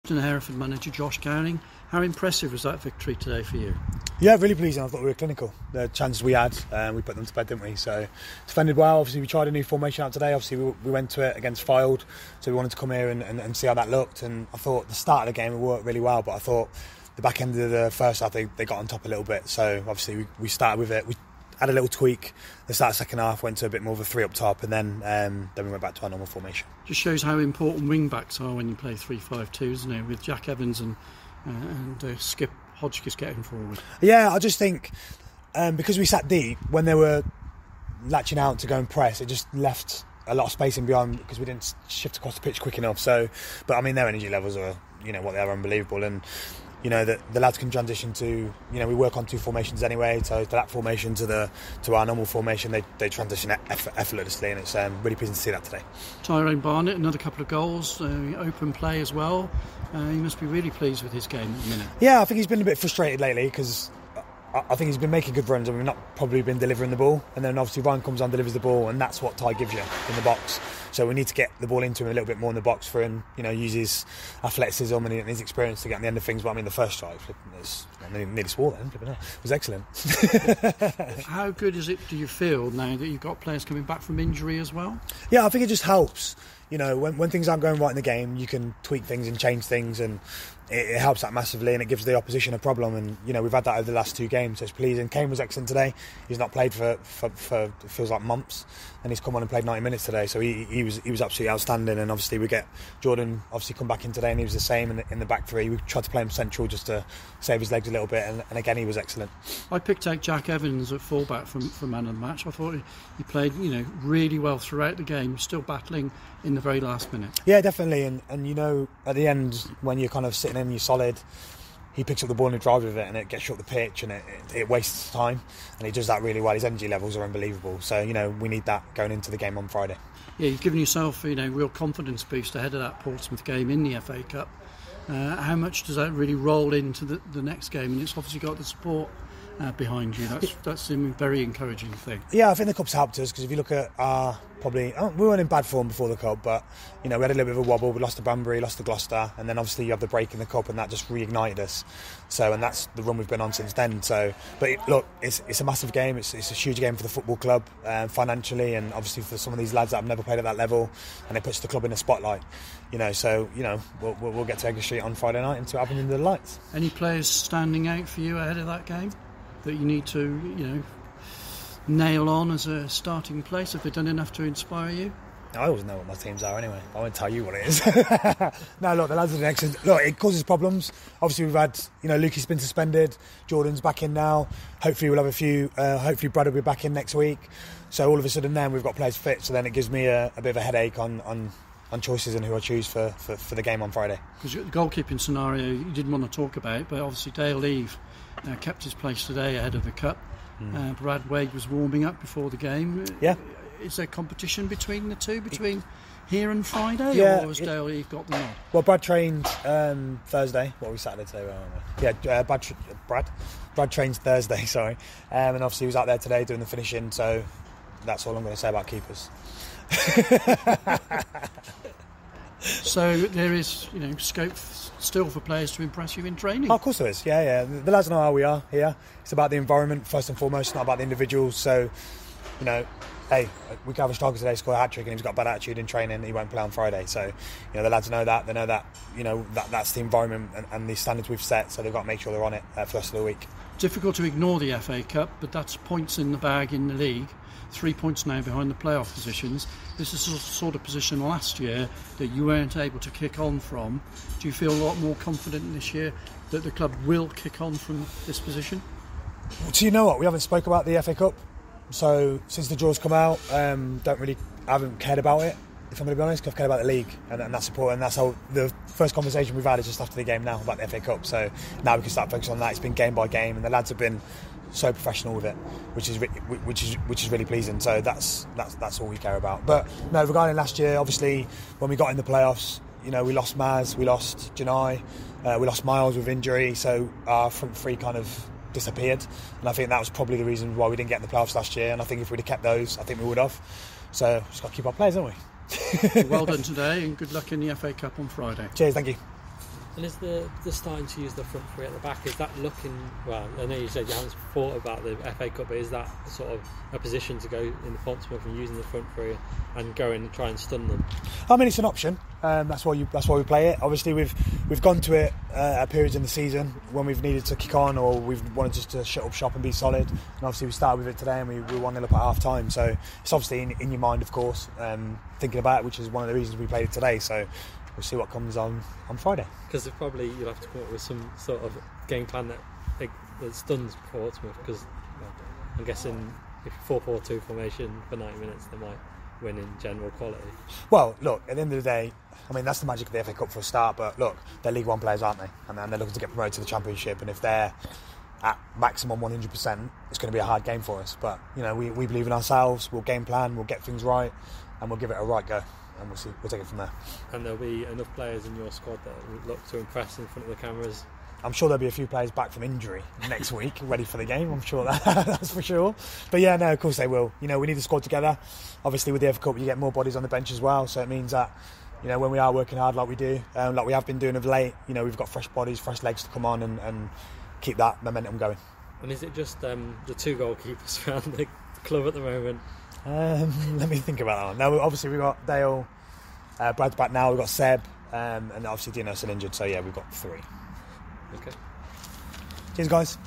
And Hereford manager Josh Gowling, how impressive was that victory today for you? Yeah, really pleasing. I thought we were clinical. The chances we had, we put them to bed, didn't we? So defended well. Obviously, we tried a new formation out today. Obviously, we went to it against Fylde, so we wanted to come here and see how that looked. And I thought the start of the game we worked really well, but I thought the back end of the first half they got on top a little bit. So obviously we started with it. We had a little tweak. The start of the second half went to a bit more of a three up top, and then we went back to our normal formation. Just shows how important wing backs are when you play 3-5-2, isn't it? With Jack Evans and Skip Hodgkiss getting forward. Yeah, I just think because we sat deep, when they were latching out to go and press, it just left a lot of space in behind because we didn't shift across the pitch quick enough. So, but I mean, their energy levels are, what they are, unbelievable. And the lads can transition to, we work on two formations anyway, so to that formation to our normal formation, they transition effortlessly, and it's really pleasing to see that today. Tyrone Barnett, another couple of goals, open play as well. He must be really pleased with his game at the minute. Yeah, I think he's been a bit frustrated lately because I think he's been making good runs and we've not probably been delivering the ball, and then obviously Ryan comes on, delivers the ball, and that's what Ty gives you in the box. So we need to get the ball into him a little bit more in the box for him, use his athleticism and his experience to get on the end of things. But I mean, the first strike, I nearly swore then, it was excellent. How good is it, do you feel, now that you've got players coming back from injury as well? Yeah, I think it just helps. When things aren't going right in the game, you can tweak things and change things, and it helps that massively, and it gives the opposition a problem. And we've had that over the last two games, so it's pleasing. Kane was excellent today. He's not played for it feels like months, and he's come on and played 90 minutes today, so he was absolutely outstanding. And obviously we get Jordan obviously come back in today, and he was the same in the back three. We tried to play him central just to save his legs a little bit, and again he was excellent. I picked out Jack Evans at fullback for man of the match. I thought he played really well throughout the game, still battling in the very last minute. Yeah, definitely, and at the end when you're kind of sitting in, you're solid, he picks up the ball and drives with it, and it gets you up the pitch, and it wastes time, and he does that really well. His energy levels are unbelievable, so we need that going into the game on Friday. Yeah, you've given yourself real confidence boost ahead of that Portsmouth game in the FA Cup. How much does that really roll into the next game? And it's obviously got the support behind you. That's a very encouraging thing. Yeah, I think the Cup's helped us, because if you look at we weren't in bad form before the Cup, but we had a little bit of a wobble. We lost to Banbury, lost to Gloucester, and then obviously you have the break in the Cup, and that just reignited us. So, and that's the run we've been on since then. So, but it's a massitive game. It's a huge game for the football club financially, and obviously for some of these lads that have never played at that level, and it puts the club in a spotlight. So we'll get to Edgar Street on Friday night and see what happens in the lights. Any players standing out for you ahead of that game that you need to nail on as a starting place? Have they done enough to inspire you? I always know what my teams are anyway. I won't tell you what it is. No, look, the lads are excellent. Look, it causes problems. Obviously, we've had, Lukey's been suspended. Jordan's back in now. Hopefully, we'll have a few. Hopefully, Brad will be back in next week. So all of a sudden, then we've got players fit. So then it gives me a bit of a headache on choices and who I choose for the game on Friday. Because the goalkeeping scenario you didn't want to talk about, but obviously Dale Eve kept his place today ahead of the Cup. Brad Wade was warming up before the game. Yeah. Is there competition between the two, between here and Friday, yeah, or has Dale Eve got them on? Well, Brad trained Thursday. What are we, Saturday today? Yeah, Brad trains Thursday, sorry. And obviously he was out there today doing the finishing, so that's all I'm going to say about keepers. So there is, scope still for players to impress you in training. Oh, of course there is. Yeah. The lads know how we are here. It's about the environment first and foremost, not about the individuals. So, hey, we could have a striker today score a hat trick, and he's got bad attitude in training, he won't play on Friday. So, the lads know that. They know that. That's the environment and the standards we've set. So they've got to make sure they're on it for the rest of the week. Difficult to ignore the FA Cup, but that's points in the bag in the league. 3 points now behind the playoff positions. This is the sort of position last year that you weren't able to kick on from. Do you feel a lot more confident this year that the club will kick on from this position? So you know what? We haven't spoke about the FA Cup. So since the draw's come out, I haven't cared about it, if I'm going to be honest, because I've cared about the league, and that's important. And that's how the first conversation we've had is just after the game now about the FA Cup. So now we can start focusing on that. It's been game by game, and the lads have been so professional with it, which is really pleasing. So that's all we care about. But no, regarding last year, obviously when we got in the playoffs, we lost Maz, we lost Janai, we lost Miles with injury, so our front three kind of disappeared, and I think that was probably the reason why we didn't get in the playoffs last year. And I think if we'd have kept those, I think we would have. So just got to keep our players, haven't we? Well done today, and good luck in the FA Cup on Friday. Cheers, thank you. And is the starting to use the front three at the back, is that looking, well, I know you said you haven't thought about the FA Cup, but is that sort of a position to go in the Portsmouth and using the front three and go in and try and stun them? I mean, it's an option. That's why we play it. Obviously, we've gone to it at periods in the season when we've needed to kick on, or we've wanted just to shut up shop and be solid. And obviously, we started with it today, and we were 1-0 up at half time. So it's obviously in your mind, of course, thinking about it, which is one of the reasons we played it today. So we'll see what comes on Friday. Because probably you'll have to come up with some sort of game plan that stuns Portsmouth. Because I'm guessing if 4-4-2 formation for 90 minutes, they might win in general quality. Well, look, at the end of the day, I mean, that's the magic of the FA Cup for a start, but look, they're League One players, aren't they? And they're looking to get promoted to the Championship, and if they're at maximum 100%, it's going to be a hard game for us. But, you know, we believe in ourselves, we'll game plan, we'll get things right, and we'll give it a right go, and we'll take it from there. And there'll be enough players in your squad that look to impress in front of the cameras? I'm sure there'll be a few players back from injury next week, ready for the game. I'm sure that's for sure. But yeah, no, of course they will. You know, we need the squad together. Obviously, with the FA Cup, you get more bodies on the bench as well. So it means that, you know, when we are working hard like we do, like we have been doing of late, you know, we've got fresh bodies, fresh legs to come on and keep that momentum going. And is it just the two goalkeepers around the club at the moment? Let me think about that one. No, obviously we've got Dale, Brad's back now. We've got Seb, and obviously Dino's still injured. So yeah, we've got three. Okay. Cheers, guys.